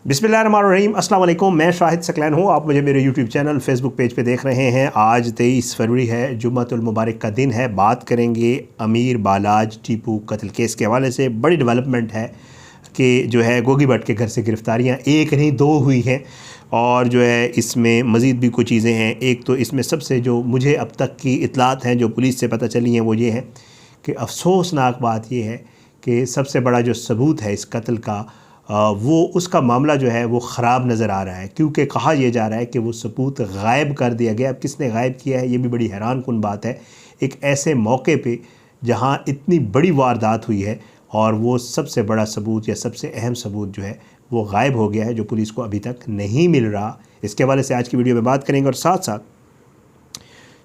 बिस्मिल्लाहिर्रहमानिर्रहीम, अस्सलाम वालेकुम। मैं शाहिद सकलैन हूँ। आप मुझे मेरे यूट्यूब चैनल फेसबुक पेज पे देख रहे हैं। आज 23 फरवरी है, जुम्मतुल मुबारक का दिन है। बात करेंगे अमीर बालाज टीपू कत्ल केस के हवाले से। बड़ी डेवलपमेंट है कि जो है गोगी भट्ट के घर से गिरफ़्तारियाँ एक नहीं दो हुई हैं और जो है इसमें मज़ीद भी कुछ चीज़ें हैं। एक तो इसमें सबसे जो मुझे अब तक की इतलात हैं जो पुलिस से पता चली हैं वो ये है कि अफसोसनाक बात ये है कि सबसे बड़ा जो सबूत है इस कत्ल का वो उसका मामला जो है वो ख़राब नज़र आ रहा है, क्योंकि कहा यह जा रहा है कि वो सबूत गायब कर दिया गया। अब किसने गायब किया है ये भी बड़ी हैरान कुन बात है। एक ऐसे मौके पे जहाँ इतनी बड़ी वारदात हुई है और वो सबसे बड़ा सबूत या सबसे अहम सबूत जो है वो गायब हो गया है, जो पुलिस को अभी तक नहीं मिल रहा। इसके हवाले से आज की वीडियो में बात करेंगे और साथ साथ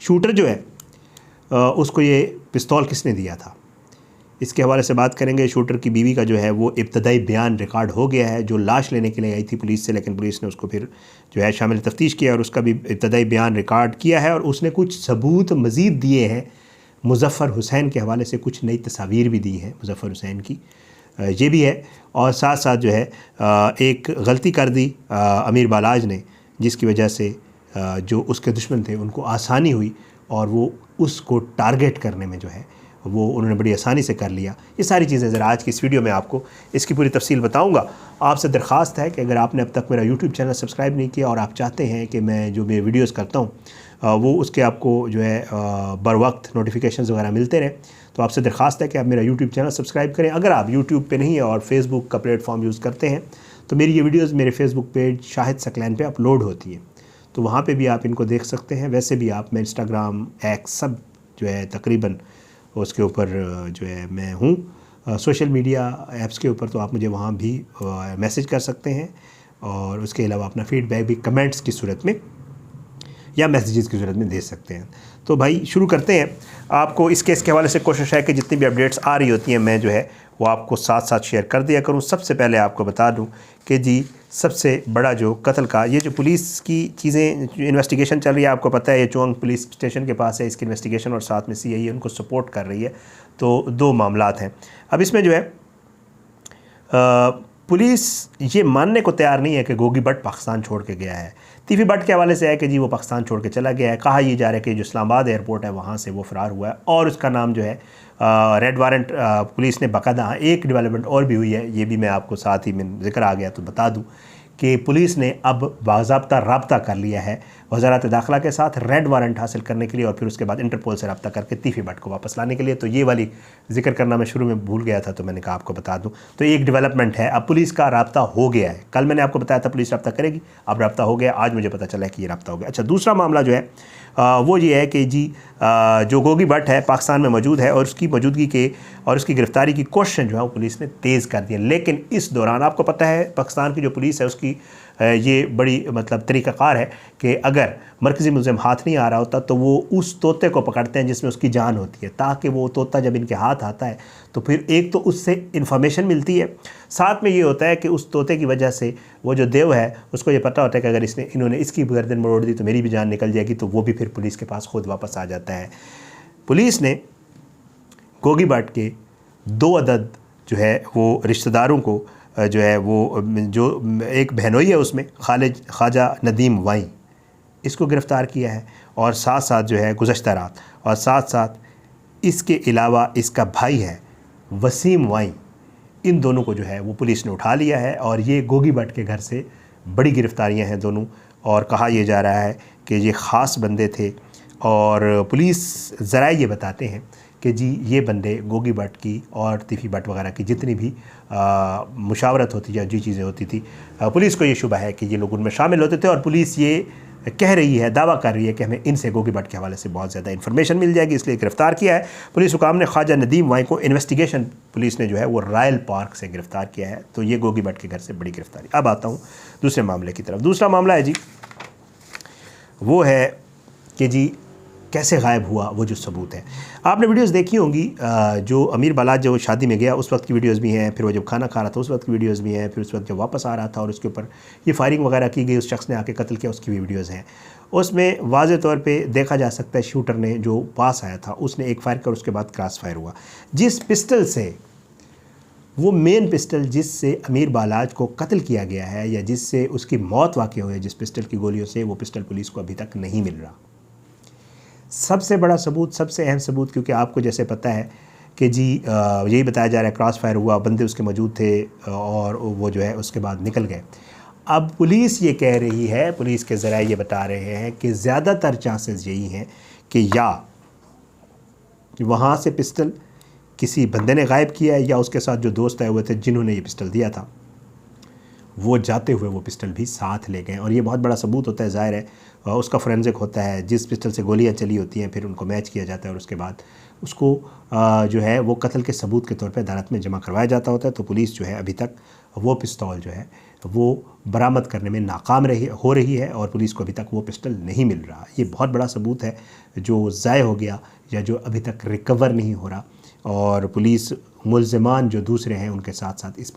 शूटर जो है उसको ये पिस्तौल किसने दिया था इसके हवाले से बात करेंगे। शूटर की बीवी का जो है वो इब्तदाई बयान रिकॉर्ड हो गया है, जो लाश लेने के लिए आई थी पुलिस से, लेकिन पुलिस ने उसको फिर जो है शामिल तफ्तीश किया और उसका भी इब्तदाई बयान रिकॉर्ड किया है और उसने कुछ सबूत मज़ीद दिए हैं। मुज़फ़्फ़र हुसैन के हवाले से कुछ नई तस्वीर भी दी हैं मुज़फ़्फ़र हुसैन की, ये भी है। और साथ साथ जो है एक गलती कर दी अमीर बालाज ने, जिसकी वजह से जो उसके दुश्मन थे उनको आसानी हुई और वो उसको टारगेट करने में जो है वो उन्होंने बड़ी आसानी से कर लिया। ये सारी चीज़ें ज़रा आज की इस वीडियो में आपको इसकी पूरी तफसील बताऊंगा। आपसे दरख्वास्त है कि अगर आपने अब तक मेरा यूट्यूब चैनल सब्सक्राइब नहीं किया और आप चाहते हैं कि मैं जो मेरे वीडियोज़ करता हूँ वो उसके आपको जो है बर वक्त नोटिफिकेशन वगैरह मिलते रहें, तो आपसे दरख्वास्त है कि आप मेरा यूट्यूब चैनल सब्सक्राइब करें। अगर आप यूट्यूब पर नहीं है और फेसबुक का प्लेटफॉर्म यूज़ करते हैं तो मेरी ये वीडियोज़ मेरे फेसबुक पेज शाहिद सकलैन पर अपलोड होती हैं, तो वहाँ पर भी आप इनको देख सकते हैं। वैसे भी आप, मैं इंस्टाग्राम, एक्स सब जो है तकरीबन उसके ऊपर जो है मैं हूँ सोशल मीडिया ऐप्स के ऊपर, तो आप मुझे वहाँ भी मैसेज कर सकते हैं और उसके अलावा अपना फीडबैक भी कमेंट्स की सूरत में या मैसेजेस की सूरत में दे सकते हैं। तो भाई शुरू करते हैं। आपको इस केस के हवाले से कोशिश है कि जितनी भी अपडेट्स आ रही होती हैं मैं जो है वो आपको साथ साथ शेयर कर दिया करूँ। सबसे पहले आपको बता दूँ कि जी सबसे बड़ा जो कत्ल का ये जो पुलिस की चीज़ें इन्वेस्टिगेशन चल रही है, आपको पता है ये चौंग पुलिस स्टेशन के पास है इसकी इन्वेस्टिगेशन और साथ में सीआईए उनको सपोर्ट कर रही है। तो दो मामलात हैं। अब इसमें जो है पुलिस ये मानने को तैयार नहीं है कि गोगी भट्ट पाकिस्तान छोड़ के गया है। तीफी भट्ट के हवाले से है कि जी वो पाकिस्तान छोड़ के चला गया है। कहा यह जा रहा है कि जो इस्लामाबाद एयरपोर्ट है वहाँ से वो फ़रार हुआ है और उसका नाम जो है रेड वारंट पुलिस ने बाकायदा। एक डेवलपमेंट और भी हुई है, ये भी मैं आपको साथ ही में जिक्र आ गया तो बता दूं कि पुलिस ने अब बाज़ाब्ता रब्ता कर लिया है वज़ारत दाखिला के साथ रेड वारंट हासिल करने के लिए और फिर उसके बाद इंटरपोल से रब्ता करके तीफी भट्ट को वापस लाने के लिए। तो ये वाली जिक्र करना मैं शुरू में भूल गया था, तो मैंने कहा आपको बता दूं। तो एक डेवलपमेंट है, अब पुलिस का रब्ता हो गया है। कल मैंने आपको बताया था पुलिस रब्ता करेगी, अब रब्ता हो गया। आज मुझे पता चला है कि ये रब्ता हो गया। अच्छा, दूसरा मामला जो है वो ये है कि जी जो गोगी भट्ट है पाकिस्तान में मौजूद है और उसकी मौजूदगी के और उसकी गिरफ़्तारी की कोशिश जो है वो पुलिस ने तेज़ कर दी है। लेकिन इस दौरान आपको पता है पाकिस्तान की जो पुलिस है उसकी ये बड़ी मतलब तरीक़ाकार है कि अगर मरकज़ी मुल्ज़िम हाथ नहीं आ रहा होता तो वो उस तोते को पकड़ते हैं जिसमें उसकी जान होती है, ताकि वो तोता जब इनके हाथ आता है तो फिर एक तो उससे इन्फॉर्मेशन मिलती है, साथ में ये होता है कि उस तोते की वजह से वो जो देव है उसको ये पता होता है कि अगर इन्होंने इसकी गर्दन मरोड़ दी तो मेरी भी जान निकल जाएगी, तो वो भी फिर पुलिस के पास खुद वापस आ जाता है। पुलिस ने गोगी भट्ट के 2 अदद जो है वो रिश्तेदारों को जो है वो जो एक बहनोई है उसमें ख्वाजा नदीम वाई, इसको गिरफ़्तार किया है और साथ साथ जो है गुज़श्ता रात, और साथ साथ इसके अलावा इसका भाई है वसीम वाई, इन दोनों को जो है वो पुलिस ने उठा लिया है और ये गोगी भट्ट के घर से बड़ी गिरफ़्तारियां हैं दोनों। और कहा यह जा रहा है कि ये ख़ास बंदे थे और पुलिस ज़राए ये बताते हैं कि जी ये बंदे गोगी भट्ट की और तीफी भट्ट वगैरह की जितनी भी मुशावरत होती या जो चीज़ें होती थी, पुलिस को ये शुबा है कि ये लोग उनमें शामिल होते थे। और पुलिस ये कह रही है, दावा कर रही है कि हमें इनसे गोगी भट्ट के हवाले से बहुत ज़्यादा इन्फॉर्मेशन मिल जाएगी, इसलिए गिरफ़्तार किया है। पुलिस हुकाम ने ख्वाजा नदीम वाई को इन्वेस्टिगेशन पुलिस ने जो है वो रॉयल पार्क से गिरफ़्तार किया है। तो ये गोगी भट्ट के घर से बड़ी गिरफ़्तारी। अब आता हूँ दूसरे मामले की तरफ। दूसरा मामला है जी वो है कि जी कैसे गायब हुआ वो जो सबूत है। आपने वीडियोस देखी होंगी, जो अमीर बालाज जो शादी में गया उस वक्त की वीडियोस भी हैं, फिर वो जब खाना खा रहा था उस वक्त की वीडियोस भी हैं, फिर उस वक्त जब वापस आ रहा था और उसके ऊपर ये फायरिंग वगैरह की गई, उस शख्स ने आके कत्ल किया, उसकी भी वीडियोज़ हैं। उसमें वाज़े तौर पर देखा जा सकता है शूटर ने जो पास आया था उसने एक फायर कर, उसके बाद क्रॉस फायर हुआ। जिस पिस्टल से वो मेन पिस्टल जिससे अमीर बालाज को कत्ल किया गया है या जिससे उसकी मौत वाक़ हुई है, जिस पिस्टल की गोलियों से, वो पिस्टल पुलिस को अभी तक नहीं मिल रहा। सबसे बड़ा सबूत, सबसे अहम सबूत, क्योंकि आपको जैसे पता है कि जी यही बताया जा रहा है क्रॉस फायर हुआ, बंदे उसके मौजूद थे और वो जो है उसके बाद निकल गए। अब पुलिस ये कह रही है, पुलिस के ज़राए ये बता रहे हैं कि ज़्यादातर चांसेस यही हैं कि या वहाँ से पिस्टल किसी बंदे ने गायब किया है या उसके साथ जो दोस्त आए हुए थे जिन्होंने ये पिस्टल दिया था, वो जाते हुए वो पिस्टल भी साथ ले गए। और ये बहुत बड़ा सबूत होता है, ज़ाहिर है उसका फोरेंसिक होता है, जिस पिस्टल से गोलियां चली होती हैं फिर उनको मैच किया जाता है और उसके बाद उसको जो है वो कत्ल के सबूत के तौर पे अदालत में जमा करवाया जाता होता है। तो पुलिस जो है अभी तक वो पिस्तौल जो है वो बरामद करने में नाकाम हो रही है और पुलिस को अभी तक वो पिस्टल नहीं मिल रहा। ये बहुत बड़ा सबूत है जो ज़ाय हो गया या जो अभी तक रिकवर नहीं हो रहा, और पुलिस मुल्ज़िमान जो दूसरे हैं उनके साथ साथ इस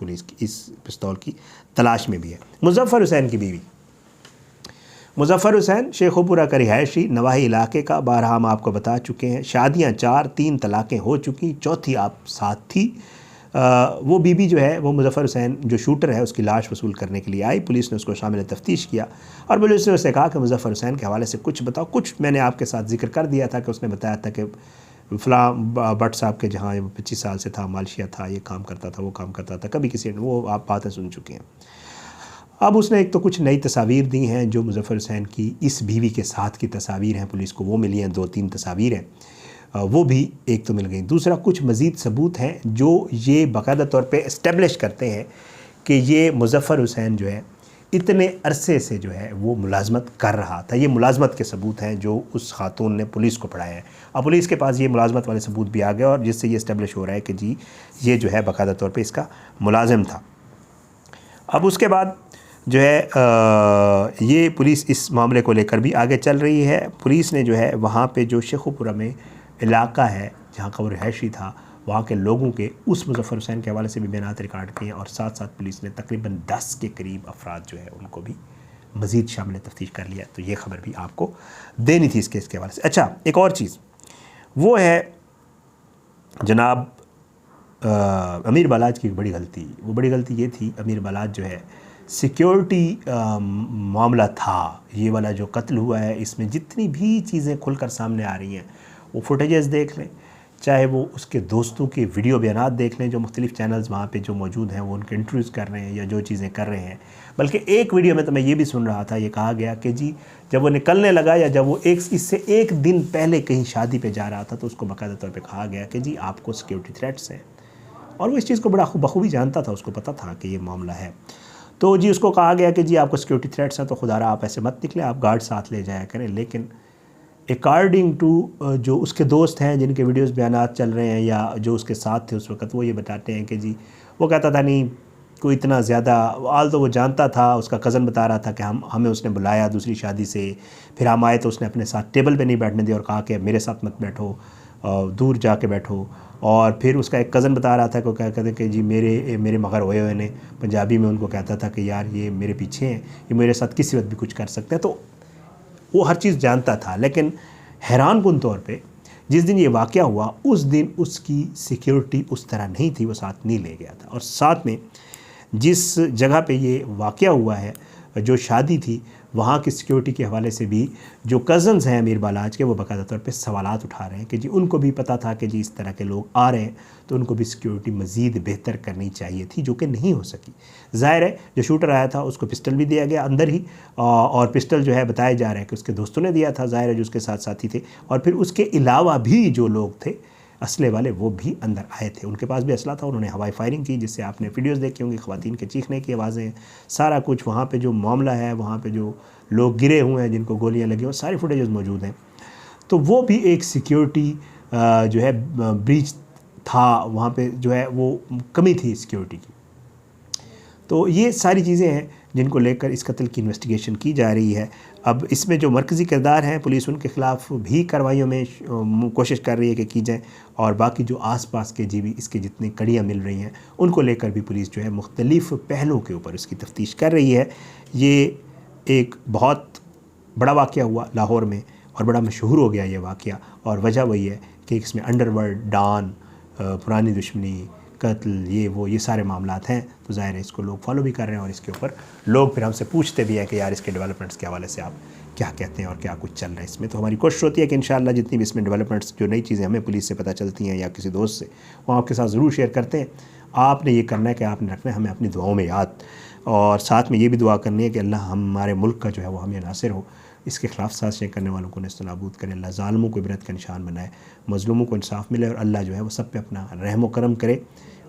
पिस्तौल की तलाश में भी है। मुज़फ़्फ़र हुसैन की बीवी, मुज़फ़्फ़र हुसैन शेखोपुरा का रिहायशी नवाही इलाके का, बारहा हम आपको बता चुके हैं, शादियां 4, 3 तलाक़ें हो चुकी, चौथी आप साथ थी। वो बीबी जो है वो मुज़फ़्फ़र हुसैन जो शूटर है उसकी लाश वसूल करने के लिए आई। पुलिस ने उसको शामिल तफ्तीश किया और पुलिस ने उससे कहा कि मुज़फ़्फ़र हुसैन के हवाले से कुछ बताओ। कुछ मैंने आपके साथ जिक्र कर दिया था कि उसने बताया था कि फ़लाँ भट्ट साहब के जहाँ 25 साल से था, मालशिया था, ये काम करता था, वो काम करता था, कभी किसी ने, वो आप बातें सुन चुके हैं। अब उसने एक तो कुछ नई तस्वीर दी हैं जो मुज़फ़्फ़र हुसैन की इस बीवी के साथ की तस्वीर हैं, पुलिस को वो मिली हैं, 2-3 तस्वीर हैं, वो भी एक तो मिल गई। दूसरा कुछ मज़ीद सबूत हैं जो ये बाकायदा तौर पे इस्टेब्लिश करते हैं कि ये मुज़फ़्फ़र हुसैन जो है इतने अरसे से जो है वो मुलाजमत कर रहा था। ये मुलाजमत के सबूत हैं जो उस खातून ने पुलिस को पढ़ाया है। अब पुलिस के पास ये मुलाजमत वाले सबूत भी आ गए और जिससे ये इस्टेब्लिश हो रहा है कि जी ये जो है बाकायदा तौर पे इसका मुलाजिम था। अब उसके बाद जो है ये पुलिस इस मामले को लेकर भी आगे चल रही है। पुलिस ने जो है वहाँ पे जो शेखोपुरा में इलाका है जहाँ का वो रिहायशी था, वहाँ के लोगों के उस मुज़फ़्फ़र हुसैन के हवाले से भी बयानात रिकॉर्ड किए और साथ साथ पुलिस ने तकरीबन 10 के करीब अफराद जो है उनको भी मज़ीद शामिल तफ्तीश कर लिया। तो ये खबर भी आपको देनी थी इस केस के हवाले से। अच्छा, एक और चीज़ वो है जनाब अमीर बालाज की एक बड़ी गलती, वो बड़ी गलती ये थी, अमीर बालाज जो है सिक्योरिटी मामला था ये वाला जो कत्ल हुआ है, इसमें जितनी भी चीज़ें खुलकर सामने आ रही हैं वो फुटेजेस देख लें, चाहे वो उसके दोस्तों के वीडियो बयानात देख लें जो मुख्तलिफ़ चैनल्स वहाँ पे जो मौजूद हैं वो उनके इंटरव्यूज़ कर रहे हैं या जो चीज़ें कर रहे हैं। बल्कि एक वीडियो में तो मैं ये भी सुन रहा था, ये कहा गया कि जी जब वो निकलने लगा या जब वो इससे एक दिन पहले कहीं शादी पे जा रहा था तो उसको बाकायदा तौर पे कहा गया कि जी आपको सिक्योरिटी थ्रेट्स हैं, और वो इस चीज़ को बड़ा बखूबी जानता था, उसको पता था कि ये मामला है। तो जी उसको कहा गया कि जी आपको सिक्योरिटी थ्रेट्स हैं तो खुदारा आप ऐसे मत निकले, आप गार्ड साथ ले जाया करें। लेकिन अकॉर्डिंग टू जो उसके दोस्त हैं जिनके वीडियोस बयानात चल रहे हैं या जो उसके साथ थे उस वक्त, वो ये बताते हैं कि जी वो कहता था नहीं कोई इतना ज़्यादा आल, तो वो जानता था, उसका कज़न बता रहा था कि हमें उसने बुलाया दूसरी शादी से, फिर हम आए तो उसने अपने साथ टेबल पे नहीं बैठने दिया और कहा कि मेरे साथ मत बैठो, दूर जाके बैठो। और फिर उसका एक कज़न बता रहा था कि क्या कहते कि जी मेरे मगर होए हुए ने, पंजाबी में उनको कहता था कि यार ये मेरे पीछे हैं, ये मेरे साथ किसी वक्त भी कुछ कर सकते हैं। तो वो हर चीज़ जानता था, लेकिन हैरान कुन तौर पे जिस दिन ये वाक़या हुआ उस दिन उसकी सिक्योरिटी उस तरह नहीं थी, वो साथ नहीं ले गया था। और साथ में जिस जगह पे ये वाक़या हुआ है, जो शादी थी, वहाँ की सिक्योरिटी के हवाले से भी जो कज़न्स हैं अमीर बालाज के, वो बाकायदा तौर पे सवालात उठा रहे हैं कि जी उनको भी पता था कि जी इस तरह के लोग आ रहे हैं तो उनको भी सिक्योरिटी मज़ीद बेहतर करनी चाहिए थी, जो कि नहीं हो सकी। ज़ाहिर है जो शूटर आया था उसको पिस्टल भी दिया गया अंदर ही, और पिस्टल जो है बताया जा रहा है कि उसके दोस्तों ने दिया था, ज़ाहिर है जो उसके साथ साथी थे, और फिर उसके अलावा भी जो लोग थे असले वाले वो भी अंदर आए थे, उनके पास भी असला था, उन्होंने हवाई फायरिंग की जिससे आपने वीडियोस देखी होंगी, ख़वातीन के चीखने की आवाज़ें, सारा कुछ वहाँ पे जो मामला है, वहाँ पे जो लोग गिरे हुए हैं जिनको गोलियां लगी, वो सारी फुटेजेस मौजूद हैं। तो वो भी एक सिक्योरिटी जो है ब्रीच था, वहाँ पे जो है वो कमी थी सिक्योरिटी की। तो ये सारी चीज़ें हैं जिनको लेकर इस कत्ल की इन्वेस्टिगेशन की जा रही है। अब इसमें जो मरकज़ी किरदार हैं पुलिस उनके ख़िलाफ़ भी कार्रवाइयों में कोशिश कर रही है कि की जाए, और बाकी जो आसपास के जी भी इसके जितनी कड़ियाँ मिल रही हैं उनको लेकर भी पुलिस जो है मुख्तलिफ़ पहलुओं के ऊपर उसकी तफ्तीश कर रही है। ये एक बहुत बड़ा वाक़या हुआ लाहौर में और बड़ा मशहूर हो गया ये वाक़या, और वजह वही है कि इसमें अंडरवर्ल्ड, डॉन, पुरानी दुश्मनी, कत्ल, ये सारे मामलात हैं, तो ज़ाहिर है इसको लोग फॉलो भी कर रहे हैं और इसके ऊपर लोग फिर हमसे पूछते भी हैं कि यार इसके डेवलपमेंट्स के हवाले से आप क्या कहते हैं और क्या कुछ चल रहा है इसमें। तो हमारी कोशिश होती है कि इंशाअल्लाह जितनी भी इसमें डेवलपमेंट्स, जो नई चीज़ें हमें पुलिस से पता चलती हैं या किसी दोस्त से, वो आपके साथ ज़रूर शेयर करते हैं। आपने ये करना है कि आपने रखना है हमें अपनी दुआओं में याद, और साथ में ये भी दुआ करनी है कि अल्लाह हमारे मुल्क का जो है वो हमें नासिर हो, इसके ख़िलाफ़ साजिशें करने वालों को नेस्तनाबूद करे, अल्लाह ज़ालिमों को इबरत का निशान बनाए, मज़लूमों को इंसाफ मिले, और अल्लाह जो है वो सब पे अपना रहम व करम करे,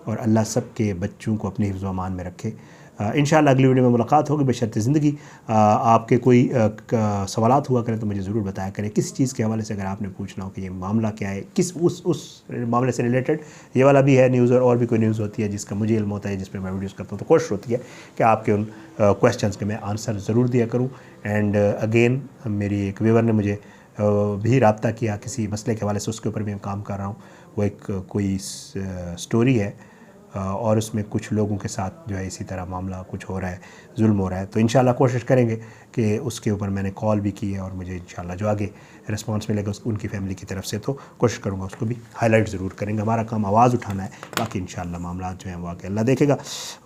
और अल्लाह सब के बच्चों को अपने हिफ्ज़ व अमान में रखे। इंशाअल्लाह अगली वीडियो में मुलाकात होगी बशर्ते ज़िंदगी। आपके कोई सवालात हुआ करें तो मुझे ज़रूर बताया करें, किस चीज़ के हवाले से अगर आपने पूछना हो कि ये मामला क्या है, किस उस मामले से रिलेटेड, ये वाला भी है न्यूज़, और भी कोई न्यूज़ होती है जिसका मुझे इल्म होता है, जिस पर मैं वीडियोज़ करता हूँ, तो कोशिश होती है कि आपके उन क्वेश्चंस के मैं आंसर ज़रूर दिया करूँ। एंड अगेन मेरी एक व्यूअर ने मुझे भी रब्ता किया किसी मसले के हवाले से, उसके ऊपर भी मैं काम कर रहा हूँ। वो एक कोई स्टोरी है और उसमें कुछ लोगों के साथ जो है इसी तरह मामला कुछ हो रहा है, जुल्म हो रहा है, तो इंशाल्लाह कोशिश करेंगे कि उसके ऊपर मैंने कॉल भी की है, और मुझे इंशाल्लाह जो आगे रिस्पांस मिलेगा उनकी फैमिली की तरफ से, तो कोशिश करूँगा उसको भी हाईलाइट ज़रूर करेंगे। हमारा काम आवाज़ उठाना है, बाकी इंशाल्लाह मामला जो हैं वो आगे अल्लाह देखेगा,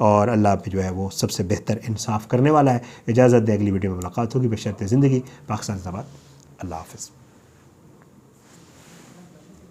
और अल्लाह भी जो है वो सबसे बेहतर इंसाफ करने वाला है। इजाज़त दे, अगली वीडियो में मुलाकात होगी बशर्ते ज़िंदगी। पाकिस्तान ज़िंदाबाद। अल्लाह हाफ़िज़।